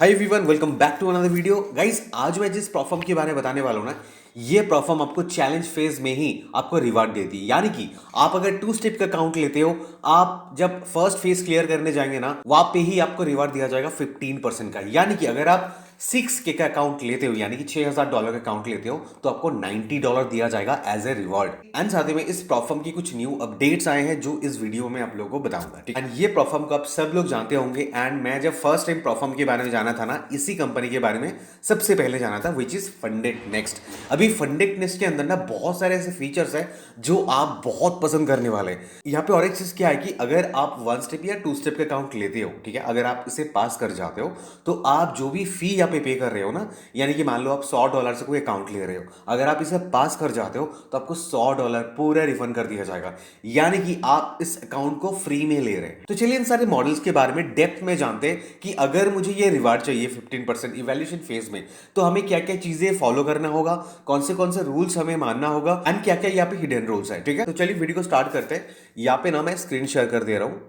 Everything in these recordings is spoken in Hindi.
Hi everyone, welcome back to another video. Guys, आज मैं जिस प्रोफॉर्म के बारे में बताने वाला हूँ ना, ये प्रोफॉर्म आपको चैलेंज फेज में ही आपको रिवार्ड देती है। यानी कि आप अगर 2 स्टेप का काउंट लेते हो, आप जब फर्स्ट फेज क्लियर करने जाएंगे ना, वहां पे ही आपको रिवार्ड दिया जाएगा 15% का। यानी कि अगर आप 6K का अकाउंट लेते हो, यानी कि $6,000 का अकाउंट लेते हो, तो आपको $90 दिया जाएगा एज ए रिवॉर्ड। एंड साथ ही में इस प्रोफॉर्म की कुछ न्यू अपडेट्स आए हैं जो इस वीडियो में आप लोगों को बताऊंगा। ठीक है, एंड ये प्रोफॉर्म को आप सब लोग जानते होंगे। एंड मैं जब फर्स्ट टाइम प्रोफॉर्म के बारे में जाना था ना, इसी कंपनी के बारे में सबसे पहले जाना था, विच इज फंडेड नेक्स्ट। अभी फंडेड नेक्स्ट के अंदर ना बहुत सारे ऐसे फीचर्स है जो आप बहुत पसंद करने वाले हैं। यहाँ पे और एक चीज क्या है कि अगर आप 1 स्टेप या 2 स्टेप का अकाउंट लेते हो, ठीक है, अगर आप इसे पास कर जाते हो, तो आप जो भी फी यहाँ पे कर रहे हो ना, यानी कि मान लो आप $100 से कोई अकाउंट ले रहे हो, अगर आप इसे पास कर जाते हो तो आपको $100 पूरा रिफंड कर दिया जाएगा। यानी कि आप इस अकाउंट को फ्री में ले रहे हैं। तो चलिए इन सारे मॉडल्स के बारे में डेप्थ में जानते हैं कि अगर मुझे ये रिवार्ड चाहिए 15% इवैल्यूएशन फेज में, तो हमें क्या क्या चीजें फॉलो करना होगा, कौन से रूल्स हमें मानना होगा, एंड क्या क्या यहाँ पे हिडन रूल्स है। ठीक है, तो चलिए वीडियो को स्टार्ट करते हैं। यहाँ पे ना मैं स्क्रीन शेयर कर दे रहा हूँ।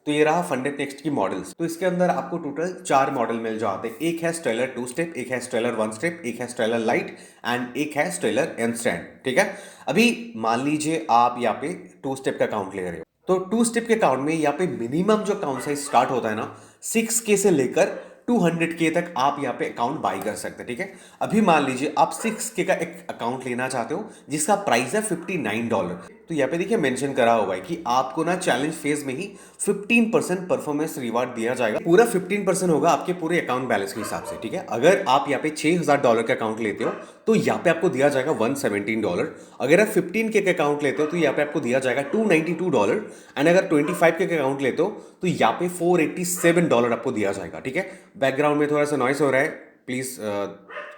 तो ये रहा फंडेड नेक्स्ट की मॉडल्स। तो इसके अंदर आपको टोटल 4 मॉडल मिल जाते हैं। एक है स्टेलर 2 स्टेप, एक है स्टेलर 1 स्टेप, एक है स्टेलर लाइट एंड एक है स्टेलर इंस्टेंट। ठीक है, अभी मान लीजिए आप यहाँ पे 2 स्टेप का काउंट ले रहे हो, तो 2 स्टेप के काउंट में यहाँ पे मिनिमम जो काउंट साइज स्टार्ट होता है ना, 6K से लेकर 200K तक आप यहाँ पे अकाउंट बाई कर सकते हैं। ठीक है, अभी मान लीजिए आप 6K का एक अकाउंट लेना चाहते हो जिसका प्राइस है $59। तो यहाँ पे देखिए मेंशन करा हुआ है कि आपको ना चैलेंज फेज में ही 15% परफॉर्मेंस रिवार्ड दिया जाएगा। पूरा 15% होगा आपके पूरे अकाउंट बैलेंस के हिसाब से। ठीक है, अगर आप यहाँ पे $6,000 का अकाउंट लेते हो तो यहाँ पे आपको दिया जाएगा $117। अगर आप 15K का अकाउंट लेते हो तो यहाँ पे आपको दिया जाएगा $292। एंड अगर 25K का अकाउंट लेते हो तो यहाँ पे $487 आपको दिया जाएगा। ठीक है, बैकग्राउंड में थोड़ा सा नॉइस हो रहा है, प्लीज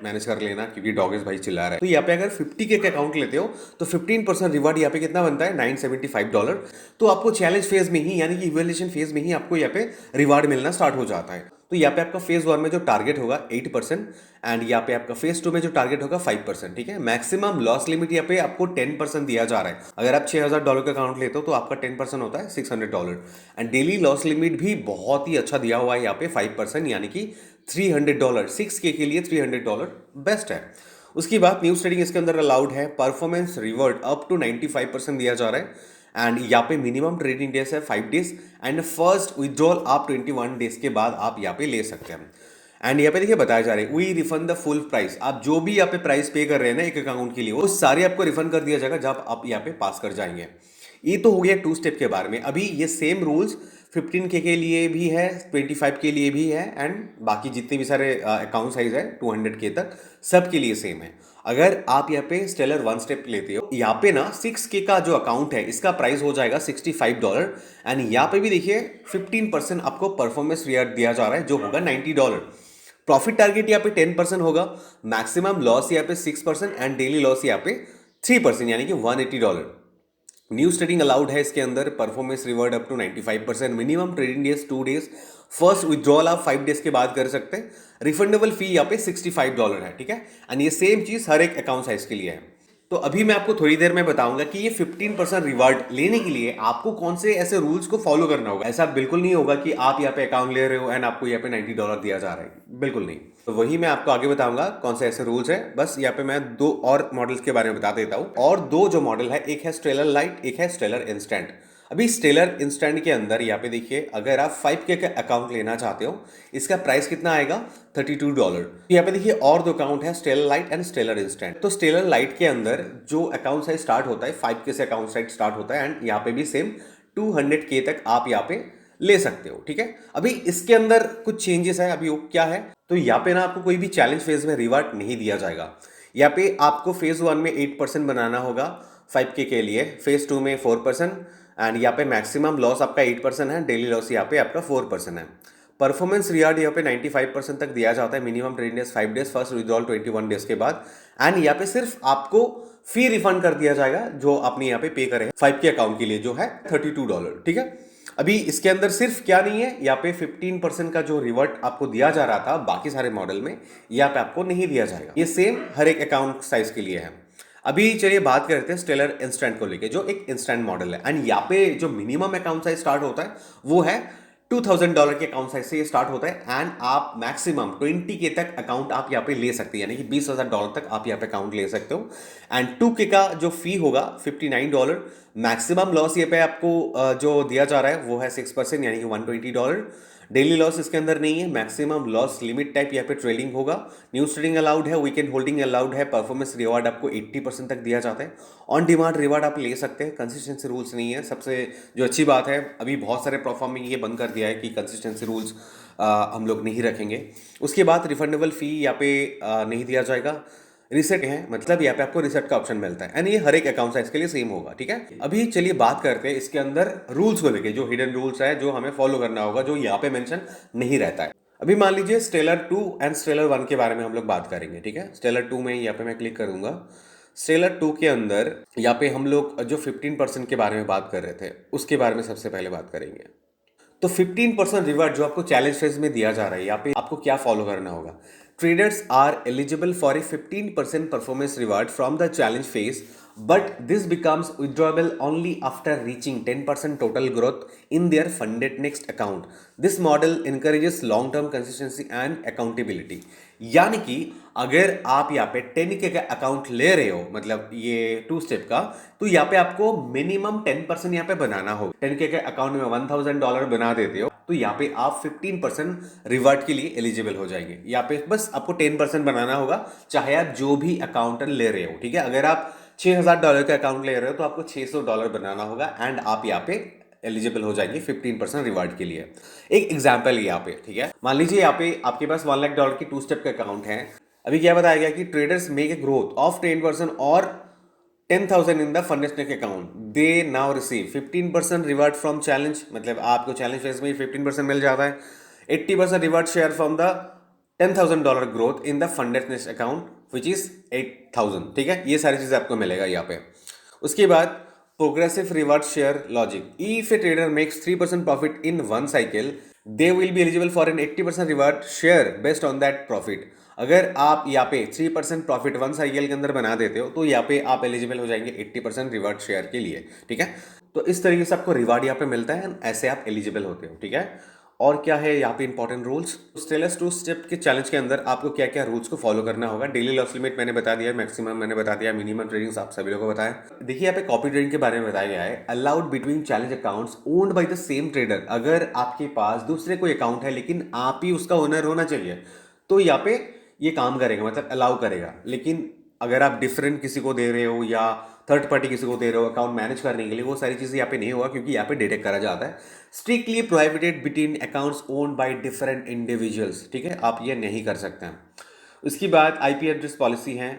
मैनेज कर लेना क्योंकि डॉगेस भाई चिल्ला रहा है। तो यहाँ पे अगर 50K का अकाउंट लेते हो तो 15% रिवार्ड यहाँ पे कितना बनता है, $975। तो आपको चैलेंज फेज में ही, यानी कि इवैल्यूएशन फेज में ही आपको यहाँ पे रिवार्ड मिलना स्टार्ट हो जाता है। तो यहाँ पे आपका फेज 1 में जो टारगेट होगा 8%, एंड यहाँ पे आपका फेज 2 में जो टारगेट होगा 5%। ठीक है, मैक्सिमम लॉस लिमिट यहाँ पे आपको 10% दिया जा रहा है। अगर आप $6,000 का अकाउंट लेते हो तो आपका 10% होता है $600। एंड डेली लॉस लिमिट भी बहुत ही अच्छा दिया हुआ है यहाँ पे 5%, यानी कि $300। 6K के लिए $300 बेस्ट है। उसकी बात न्यूज ट्रेडिंग इसके अंदर अलाउड है। परफॉर्मेंस रिवॉर्ड अप टू 95% दिया जा रहा है। एंड यहाँ पे मिनिमम ट्रेडिंग डेज है 5 डेज, एंड फर्स्ट विड्रॉल आप 21 डेज के बाद आप यहाँ पे ले सकते हैं। एंड यहाँ पे देखिए बताया जा रहा है, we refund the full price. आप जो भी यहाँ पे प्राइस पे कर रहे हैं ना एक अकाउंट के लिए, वो सारे आपको रिफंड कर दिया जाएगा जब आप यहाँ पे पास कर जाएंगे। ये तो हो गया 2 स्टेप के बारे में। अभी ये सेम रूल्स 15K के लिए भी है, 25 के लिए भी है, एंड बाकी जितने भी सारे अकाउंट साइज है 200K तक सब के लिए सेम है। अगर आप यहाँ पे स्टेलर 1 स्टेप लेते हो, यहाँ पे ना 6K का जो अकाउंट है इसका प्राइस हो जाएगा $65। एंड यहाँ पे भी देखिए 15% आपको परफॉर्मेंस रिवार्ड दिया जा रहा है जो होगा $90। प्रॉफिट टारगेट यहाँ पे 10% होगा, मैक्सिमम लॉस यहाँ पे 6% एंड डेली लॉस यहाँ पे 3%, यानी कि $180। न्यूज ट्रेडिंग अलाउड है इसके अंदर। Performance reward up to 95%, minimum trading days 2 days, first withdrawal आप 5 डेज के बाद कर सकते हैं। रिफंडेबल फी यहाँ पे $65 है। ठीक है, एंड ये सेम चीज हर एक अकाउंट साइज के लिए है। तो अभी मैं आपको थोड़ी देर में बताऊंगा कि ये 15% रिवार्ड लेने के लिए आपको कौन से ऐसे रूल्स को फॉलो करना होगा। ऐसा बिल्कुल नहीं होगा कि आप यहाँ पे अकाउंट ले रहे हो एंड आपको यहाँ पे $90 दिया जा रहा है, बिल्कुल नहीं। तो वही मैं आपको आगे बताऊंगा कौन से ऐसे रूल्स है। बस यहाँ पे मैं 2 और मॉडल्स के बारे में बता देता हूँ। और 2 जो मॉडल है, एक है स्टेलर लाइट, एक है स्टेलर इंस्टेंट। अभी स्टेलर इंस्टेंट के अंदर यहाँ पे देखिए, अगर आप 5K का अकाउंट लेना चाहते हो, इसका प्राइस कितना आएगा, $32। यहाँ पे देखिए और 2 अकाउंट है, Stellar Lite and Stellar Instant. तो स्टेलर लाइट के अंदर जो अकाउंट साइज स्टार्ट होता है 5K से अकाउंट साइज स्टार्ट होता है, एंड यहाँ पे भी सेम 200K तक आप यहाँ पे ले सकते हो। ठीक है, अभी इसके अंदर कुछ चेंजेस है। अभी वो क्या है, तो यहाँ पे ना आपको कोई भी चैलेंज फेज में रिवार्ड नहीं दिया जाएगा। यहाँ पे आपको फेज 1 में 8% बनाना होगा 5K के लिए, फेज 2 में 4%, एंड यहाँ पे मैक्सिमम लॉस आपका 8% है, डेली लॉस यहाँ पे आपका 4% है। परफॉर्मेंस रिवार्ड यहाँ पे 95% तक दिया जाता है, minimum trading days 5 days, first withdrawal 21 days के बाद। एंड यहाँ पे सिर्फ आपको फी रिफंड कर दिया जाएगा जो आपने यहाँ पे करे 5K अकाउंट के लिए, जो है $32। ठीक है, अभी इसके अंदर सिर्फ क्या नहीं है, यहाँ पे 15% का जो रिवर्ट आपको दिया जा रहा था बाकी सारे मॉडल में, यहाँ पे आपको नहीं दिया जाएगा। ये सेम हर एक अकाउंट साइज के लिए है। अभी चलिए बात करते हैं स्टेलर इंस्टेंट को लेके, जो एक इंस्टेंट मॉडल है। एंड यहाँ पे जो मिनिमम अकाउंट साइज स्टार्ट होता है वो है $2000 के अकाउंट साइज से ये स्टार्ट होता है एंड आप मैक्सिमम 20K तक अकाउंट आप यहाँ पे ले सकते हैं, यानी कि $20,000 तक आप यहाँ पे अकाउंट ले सकते हो। एंड 2K का जो फी होगा $59। मैक्सिमम लॉस ये पे आपको जो दिया जा रहा है वो है 6%, यानी कि $120। डेली लॉस इसके अंदर नहीं है, मैक्सिमम लॉस लिमिट टाइप यहाँ पे ट्रेडिंग होगा। न्यूज ट्रेडिंग अलाउड है, वीकेंड होल्डिंग अलाउड है। परफॉर्मेंस रिवार्ड आपको 80% तक दिया जाता है। ऑन डिमांड रिवार्ड आप ले सकते हैं, कंसिस्टेंसी रूल्स नहीं है। सबसे जो अच्छी बात है, अभी बहुत सारे प्लेटफॉर्म में ये बंद कर दिया है कि कंसिस्टेंसी रूल्स हम लोग नहीं रखेंगे। उसके बाद रिफंडेबल फी यहाँ पे नहीं दिया जाएगा। रिसेट है, मतलब यहाँ पे आपको रिसेट का ऑप्शन मिलता है एंड ये हर एक अकाउंट साइज के लिए सेम होगा, ठीक है। अभी चलिए बात करते हैं इसके अंदर रूल्स को लेके, जो हिडन रूल्स है, जो हमें फॉलो करना होगा, जो यहाँ पे मेंशन नहीं रहता है। अभी मान लीजिए स्टेलर 2 एंड स्टेलर 1 के बारे में हम लोग बात करेंगे, ठीक है। स्टेलर 2 में यहाँ पे मैं क्लिक करूंगा। स्टेलर 2 के अंदर यहाँ पे हम लोग जो 15% के बारे में बात कर रहे थे उसके बारे में सबसे पहले बात करेंगे। तो 15% रिवार्ड जो आपको चैलेंज फेज में दिया जा रहा है, यहाँ पे आपको क्या फॉलो करना होगा। Traders are eligible for a 15% performance reward from the challenge phase, but this becomes withdrawable only after reaching 10% total growth in their funded next account. This model encourages long term consistency and accountability. यानी कि अगर आप यहाँ पे 10K का अकाउंट ले रहे हो, मतलब ये 2 स्टेप का, तो यहाँ पे आपको मिनिमम 10% यहाँ पे बनाना होगा। 10K के अकाउंट में $1,000 बना देते हो तो यहाँ पे आप 15% रिवार्ड के लिए एलिजिबल हो जाएंगे। यहाँ पे बस आपको 10% बनाना होगा, चाहे आप जो भी अकाउंट ले रहे हो, ठीक है। अगर आप $6,000 का अकाउंट ले रहे हो तो आपको $600 बनाना होगा एंड आप यहाँ पे एलिजिबल हो जाएंगे 15% रिवार्ड के लिए। एक एग्जांपल यहाँ पे, ठीक है। मान लीजिए यहाँ पे आपके पास $1,00,000 की 2 स्टेप का अकाउंट है। अभी क्या बताया गया कि traders make a growth of 10% और 10,000 इन द फंडेस्ट नेक account, they now receive 15% reward from challenge, मतलब आपको चैलेंज फेज में 15% मिल जाता है। 80% reward share from the $10,000 growth in the funded next account which is 8,000, ठीक है। ये सारी चीजें आपको मिलेगा यहाँ पे। उसके बाद progressive reward share logic, if a trader makes 3% profit in one cycle, they will be eligible for an 80% reward share based on that profit. अगर आप यहाँ पे 3% प्रॉफिट वन साइकिल के अंदर बना देते हो तो यहाँ पे आप एलिजिबल हो जाएंगे 80% रिवार्ड शेयर के लिए, ठीक है। तो इस तरीके से आपको रिवार्ड यहाँ पे मिलता है, ऐसे आप एलिजिबल होते हो, ठीक है। और क्या है यहाँ पे इंपॉर्टेंट रूल्स। स्टेलर्स 2 स्टेप के चैलेंज के अंदर आपको क्या क्या रूल्स को फॉलो करना होगा। डेली लॉस लिमिट मैंने बता दिया, मैक्सिमम मैंने बता दिया, मिनिमम ट्रेडिंग्स आप सभी लोगों को बताया। देखिए यहाँ पे कॉपी ट्रेडिंग के बारे में बताया गया है। Allowed between challenge accounts owned by the same trader, अगर आपके पास दूसरे कोई अकाउंट है लेकिन आप ही उसका ओनर होना चाहिए तो यहाँ पे ये काम करेगा, मतलब अलाउ करेगा। लेकिन अगर आप डिफरेंट किसी को दे रहे हो या थर्ड पार्टी किसी को दे रहे हो अकाउंट मैनेज करने के लिए, वो सारी चीज़ें यहाँ पे नहीं होगा, क्योंकि यहाँ पे डिटेक्ट करा जाता है। Strictly prohibited between accounts owned by different individuals, ठीक है, आप ये नहीं कर सकते हैं। उसके बाद आईपी एड्रेस पॉलिसी है।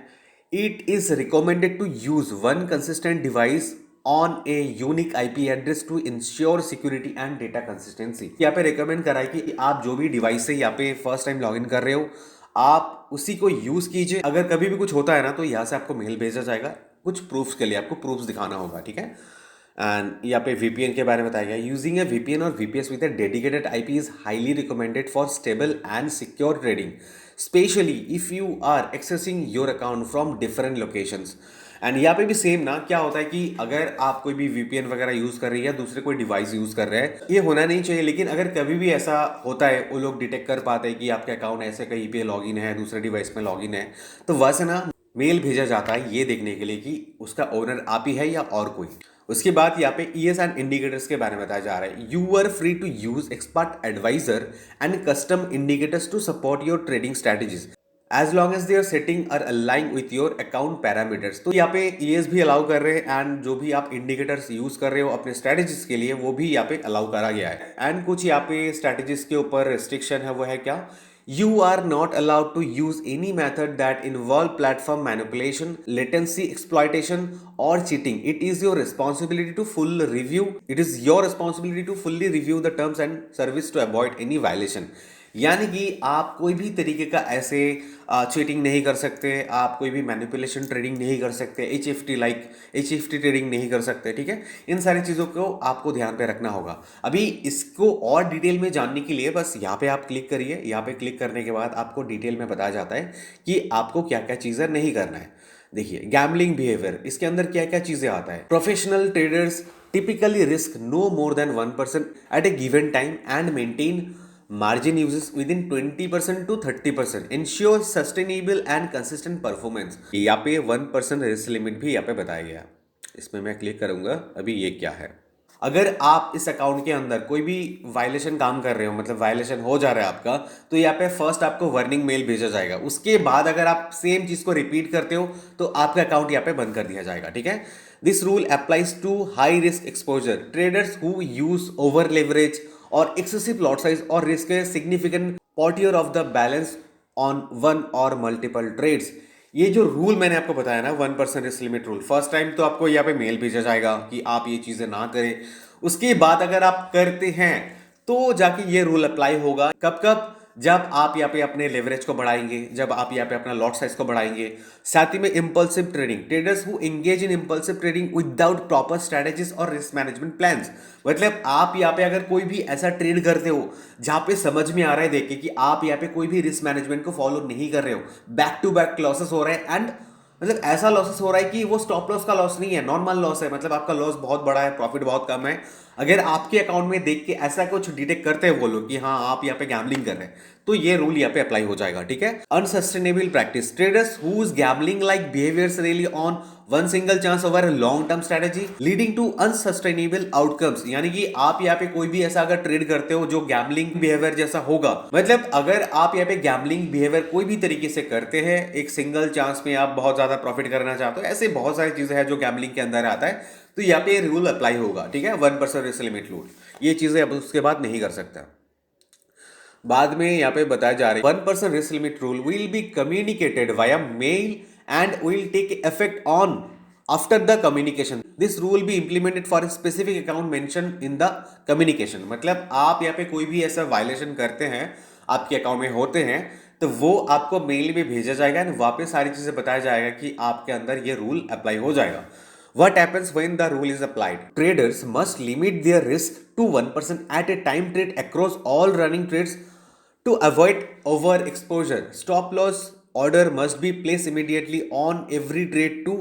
It is recommended to use one consistent device on a unique IP address to ensure security and data consistency. यहाँ पे रिकमेंड करा है कि आप जो भी डिवाइस से यहाँ पे फर्स्ट टाइम लॉग इन कर रहे हो आप उसी को यूज कीजिए। अगर कभी भी कुछ होता है ना तो यहाँ से आपको मेल भेजा जाएगा कुछ प्रूफ्स के लिए, आपको प्रूफ्स दिखाना होगा, ठीक है। एंड यहाँ पे वीपीएन के बारे में बताया गया। यूजिंग ए वीपीएन और VPS with a dedicated IP is highly recommended for stable and secure trading, especially if you are accessing your account from different locations. And यहाँ पे भी सेम ना, क्या होता है कि अगर आप कोई भी वीपीएन वगैरह यूज कर रही है या दूसरे कोई डिवाइस यूज कर रहे हैं, ये होना नहीं चाहिए। लेकिन अगर कभी भी ऐसा होता है, वो लोग डिटेक्ट कर पाते हैं कि आपके अकाउंट ऐसे कहीं पे लॉगिन है, दूसरे डिवाइस में लॉगिन है, तो वैसे ना मेल भेजा जाता है ये देखने के लिए कि उसका ओनर आप ही है या और कोई। उसके बाद यहाँ पे ईएस एंड इंडिकेटर्स के बारे में बताया जा रहा है। You are free to use expert advisor and custom indicators to support your trading strategies as long as their setting are align with your account parameters. तो यहाँ पे ईएस भी अलाउ कर रहे हैं एंड जो भी आप इंडिकेटर्स यूज कर रहे हो अपने स्ट्रेटेजीज के लिए वो भी यहाँ पे अलाउ करा गया है। एंड कुछ यहाँ पे स्ट्रेटेजीज के ऊपर रिस्ट्रिक्शन है, वो है क्या, you are not allowed to use any method that involve platform manipulation, latency exploitation or cheating. It is your responsibility to fully review the terms and service to avoid any violation. यानी कि आप कोई भी तरीके का ऐसे चीटिंग नहीं कर सकते, आप कोई भी मैनिपुलेशन ट्रेडिंग नहीं कर सकते, एचएफटी ट्रेडिंग नहीं कर सकते, ठीक है। इन सारी चीज़ों को आपको ध्यान पे रखना होगा। अभी इसको और डिटेल में जानने के लिए बस यहाँ पे आप क्लिक करिए। यहाँ पे क्लिक करने के बाद आपको डिटेल में बताया जाता है कि आपको क्या क्या चीज़ें नहीं करना है। देखिए गैम्बलिंग बिहेवियर, इसके अंदर क्या क्या चीज़ें आता है। Professional traders typically risk no more than 1% at a given time and maintain margin uses within 20% to 30%, ensure sustainable and consistent performance। यहाँ पे 1% रिस्क लिमिट भी यहाँ पे बताया गया है। इसमें मैं क्लिक करूंगा अभी ये क्या है। अगर आप इस अकाउंट के अंदर कोई भी वायलेशन काम कर रहे हो, मतलब वायलेशन हो जा रहा है आपका, तो यहाँ पे फर्स्ट आपको वार्निंग मेल भेजा जाएगा। उसके बाद अगर आप सेम चीज को रिपीट करते हो तो आपका अकाउंट यहाँ पे बंद कर दिया जाएगा। ठीक है, this rule applies to high risk exposure traders who use over leverage और एक्सेसिव लॉट साइज और risk significant portion of the balance on one और मल्टीपल ट्रेड्स। ये जो रूल मैंने आपको बताया ना, 1% risk limit rule, first time तो आपको यहाँ पे मेल भेजा जाएगा कि आप ये चीजें ना करें। उसके बाद अगर आप करते हैं तो जाके ये रूल अप्लाई होगा। कब कब? जब आप यहाँ पे अपने लेवरेज को बढ़ाएंगे, जब आप यहाँ पे अपना लॉट साइज को बढ़ाएंगे। साथ ही में impulsive trading, traders who engage in impulsive trading without proper strategies और रिस्क मैनेजमेंट प्लान्स। मतलब आप यहाँ पे अगर कोई भी ऐसा ट्रेड करते हो जहां पे समझ में आ रहा है देख के कि आप यहाँ पे कोई भी रिस्क मैनेजमेंट को फॉलो नहीं कर रहे हो, बैक टू बैक लॉसेस हो रहे हैं, एंड मतलब ऐसा लॉसेस हो रहा है कि वो स्टॉप लॉस का लॉस नहीं है, नॉर्मल लॉस है, मतलब आपका लॉस बहुत बड़ा है, प्रॉफिट बहुत कम है। अगर आपके अकाउंट में देख के ऐसा कुछ डिटेक्ट करते हैं वो लोग कि हाँ आप यहाँ पे गैम्बलिंग कर रहे हैं, तो ये रूल यहाँ पे अप्लाई हो जाएगा। ठीक है, unsustainable practice, traders whose gambling like behaviours really on one single chance over long term strategy leading to unsustainable outcomes. यानी कि आप यहाँ पे कोई भी ऐसा अगर ट्रेड करते हो जो गैम्बलिंग बिहेवियर जैसा होगा, मतलब अगर आप यहाँ पे गैम्बलिंग बिहेवियर कोई भी तरीके से करते हैं, एक सिंगल चांस में आप बहुत ज्यादा प्रॉफिट करना चाहते हो, ऐसे बहुत सारी चीजें हैं जो गैम्बलिंग के अंदर आता है, तो यहाँ पे रूल अप्लाई होगा। ठीक है, 1% रिस्क लिमिट रूल, ये चीजें अब उसके बाद नहीं कर सकता। बाद में यहाँ पे बताया जा रहा है 1% risk limit rule will be communicated via mail and will take effect on after the communication. This rule be implemented for specific account mention in the communication. मतलब आप यहाँ पे कोई भी ऐसा वायलेशन करते हैं, आपके अकाउंट में होते हैं, तो वो आपको मेल में भेजा जाएगा एंड वापस सारी चीजें बताया जाएगा कि आपके अंदर ये रूल अप्लाई हो जाएगा। What happens when the rule is applied? Traders must limit their risk to 1% at a time trade across all running trades to avoid overexposure. Stop loss order must be placed immediately on every trade to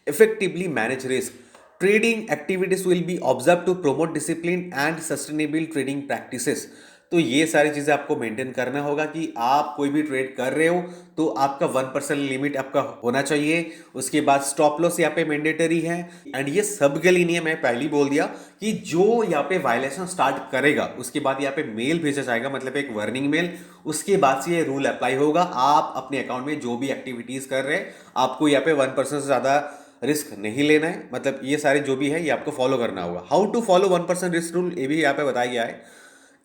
effectively manage risk. Trading activities will be observed to promote discipline and sustainable trading practices. तो ये सारी चीजें आपको मेंटेन करना होगा कि आप कोई भी ट्रेड कर रहे हो तो आपका 1% लिमिट आपका होना चाहिए। उसके बाद स्टॉप लॉस यहाँ पे मैंडेटरी है, एंड ये सब के लिए नहीं है, मैं पहले ही बोल दिया कि जो यहाँ पे वायलेशन स्टार्ट करेगा उसके बाद यहाँ पे मेल भेजा जाएगा, मतलब एक वार्निंग मेल, उसके बाद से ये रूल अप्लाई होगा। आप अपने अकाउंट में जो भी एक्टिविटीज कर रहे हैं आपको यहाँ पे 1% से ज्यादा रिस्क नहीं लेना है, मतलब ये सारे जो भी है ये आपको फॉलो करना होगा। How to follow 1% risk rule, ये भी यहाँ पे बताया गया है।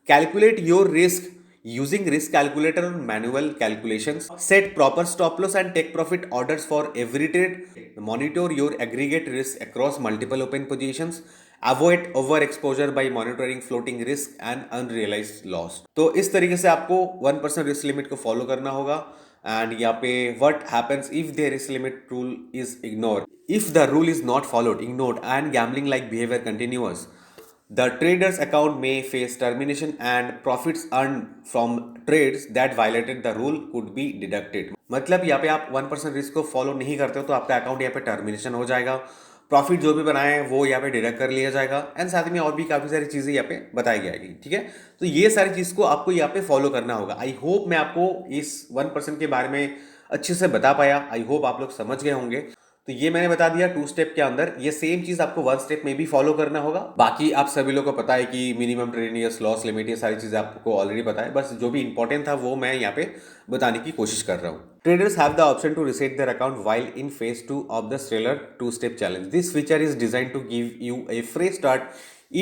Calculate your risk using risk calculator or manual calculations. Set proper stop loss and take profit orders for every trade. Monitor your aggregate risk across multiple open positions. Avoid overexposure by monitoring floating risk and unrealized loss. तो इस तरीके से आपको 1% रिस्क लिमिट को फॉलो करना होगा। एंड यहाँ पे what happens if the risk limit rule is ignored? If the rule is not followed, ignored, and gambling like behavior continues, the trader's account may face termination and profits earned from trades that violated the rule could be deducted। मतलब यहाँ पे आप 1% रिस्क को फॉलो नहीं करते हो तो आपका अकाउंट यहाँ पे टर्मिनेशन हो जाएगा, प्रॉफिट जो भी बनाए वो यहाँ पे डिडक्ट कर लिया जाएगा, एंड साथ में और भी काफ़ी सारी चीज़ें यहाँ पे बताई जाएगी। ठीक है, तो ये सारी चीज़ को आपको यहाँ पे फॉलो करना होगा। आई होप मैं आपको इस 1% के बारे में अच्छे से बता पाया, आई होप आप लोग समझ गए होंगे। तो ये मैंने बता दिया 2 स्टेप के अंदर, ये सेम चीज आपको 1 स्टेप में भी फॉलो करना होगा। बाकी आप सभी लोगों को पता है कि मिनिमम ट्रेडिंग लॉस लिमिट, ये सारी चीजें आपको ऑलरेडी पता है, बस जो भी इंपॉर्टेंट था वो मैं यहाँ पे बताने की कोशिश कर रहा हूँ। Traders have the option to reset their account while in phase 2 of the Stellar 2-step challenge. This feature is designed to give you a fresh start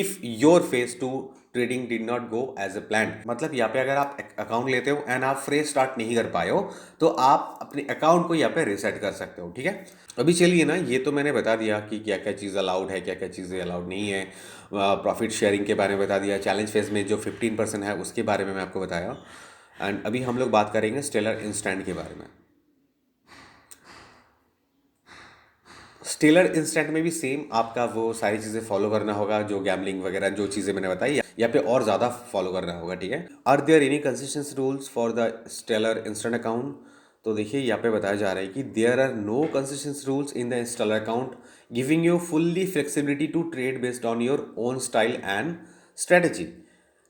if your phase 2 trading did not go as a plan. मतलब यहाँ पे अगर आप अकाउंट लेते हो एंड आप फ्रेश स्टार्ट नहीं कर पाए हो तो आप अपने अकाउंट को यहाँ पे रिसेट कर सकते हो। ठीक है, अभी चलिए ना, ये तो मैंने बता दिया कि क्या क्या चीज़ अलाउड है, क्या क्या चीज़ें अलाउड नहीं है, प्रॉफिट शेयरिंग के बारे में बता दिया, चैलेंज फेज में जो 15% है उसके बारे में मैं आपको बताया, एंड अभी हम लोग बात करेंगे स्टेलर इंस्टेंट के बारे में। स्टेलर इंस्टेंट में भी सेम आपका वो सारी चीज़ें फॉलो करना होगा, जो गैम्बलिंग वगैरह जो चीज़ें मैंने बताई यहाँ पे और ज़्यादा फॉलो करना होगा। ठीक है, are there any consistency rules for the stellar instant account? तो देखिए यहाँ पे बताया जा रहा है कि there are no consistent rules in the installer account giving you fully flexibility to trade based on your own style and strategy.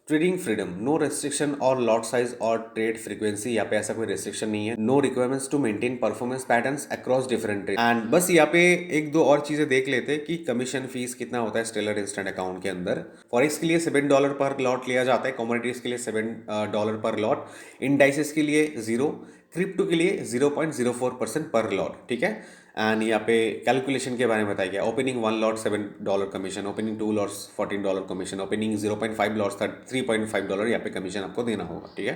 Trading freedom, no restriction और लॉट साइज और ट्रेड फ्रीक्वेंसी, यहाँ पे ऐसा कोई रेस्ट्रिक्शन नहीं है। No requirements to maintain performance patterns across different trade. And बस यहाँ पे एक दो और चीजें देख लेते हैं कि कमीशन फीस कितना होता है स्टेलर इंस्टेंट अकाउंट के अंदर। फॉरेक्स के लिए $7 पर लॉट लिया जाता है, कमोडिटीज के लिए $7 पर लॉट, इंडाइसेस के लिए 0, क्रिप्टो के लिए 0.04% पर लॉट, ठीक है। एंड यहाँ पे कैलकुलेशन के बारे में बताया गया, opening 1 lot $7 commission, opening 2 lots $14 commission, opening 0.5 lots $3.5 यहाँ पे कमीशन आपको देना होगा, ठीक है।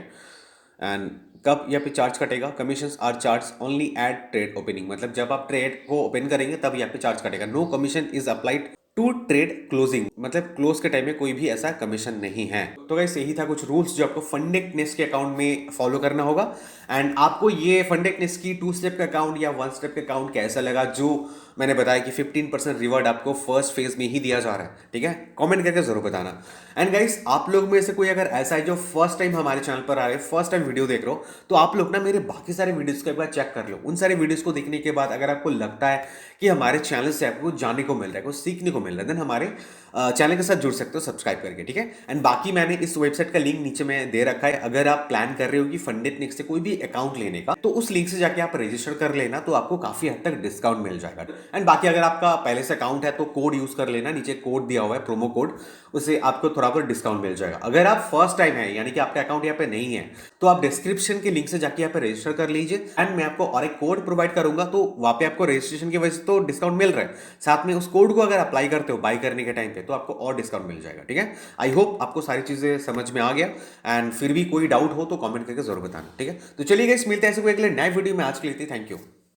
एंड कब यहाँ पे चार्ज कटेगा, commission are charge only at trade opening, मतलब जब आप ट्रेड को ओपन करेंगे तब यहाँ पे चार्ज कटेगा। No commission is applied to trade closing, मतलब क्लोज के टाइम में कोई भी ऐसा कमीशन नहीं है। तो गाइस यही था कुछ रूल्स जो आपको फंडेक्टनेस के अकाउंट में फॉलो करना होगा। एंड आपको ये फंडेक्टनेस की 2 स्टेप का अकाउंट या 1 स्टेप का अकाउंट कैसा लगा, जो मैंने बताया कि 15% रिवॉर्ड आपको फर्स्ट फेज में ही दिया जा रहा है, ठीक है, कमेंट करके जरूर बताना। एंड गाइस आप लोग में से कोई अगर ऐसा है जो फर्स्ट टाइम हमारे चैनल पर आ रहे हैं, फर्स्ट टाइम वीडियो देख रहे हो, तो आप लोग ना मेरे बाकी सारे वीडियोस को एक बार चेक कर लो। उन सारे वीडियोस को देखने के बाद अगर आपको लगता है कि हमारे चैनल से आपको जानने को मिल रहा है, कुछ सीखने को मिल रहा है, देन हमारे चैनल के साथ जुड़ सकते हो सब्सक्राइब करके, ठीक है। एंड बाकी मैंने इस वेबसाइट का लिंक नीचे में दे रखा है, अगर आप प्लान कर रहे हो कि फंडेड से कोई भी अकाउंट लेने का, तो उस लिंक से जाके आप रजिस्टर कर लेना, तो आपको काफी हद तक डिस्काउंट मिल जाएगा। एंड बाकी अगर आपका पहले से अकाउंट है तो कोड यूज कर लेना, नीचे कोड दिया हुआ है प्रोमो कोड, उससे आपको थोड़ा बहुत डिस्काउंट मिल जाएगा। अगर आप फर्स्ट टाइम है यानी कि आपका अकाउंट यहाँ पे नहीं है, तो आप डिस्क्रिप्शन के लिंक से जाके यहाँ पे रजिस्टर कर लीजिए। एंड मैं आपको और एक कोड प्रोवाइड करूंगा, तो वहां पे आपको रजिस्ट्रेशन की वजह से तो डिस्काउंट मिल रहा है, साथ में उस कोड को अगर अप्लाई करते हो बाई करने के टाइम पे, तो आपको और डिस्काउंट मिल जाएगा, ठीक है। आई होप आपको सारी चीजें समझ में आ गया। एंड फिर भी कोई डाउट हो तो कमेंट करके जरूर बताना, ठीक है। तो चलिए गाइस मिलते हैं ऐसे कोई अगले नए वीडियो में, आज के लिए थैंक यू।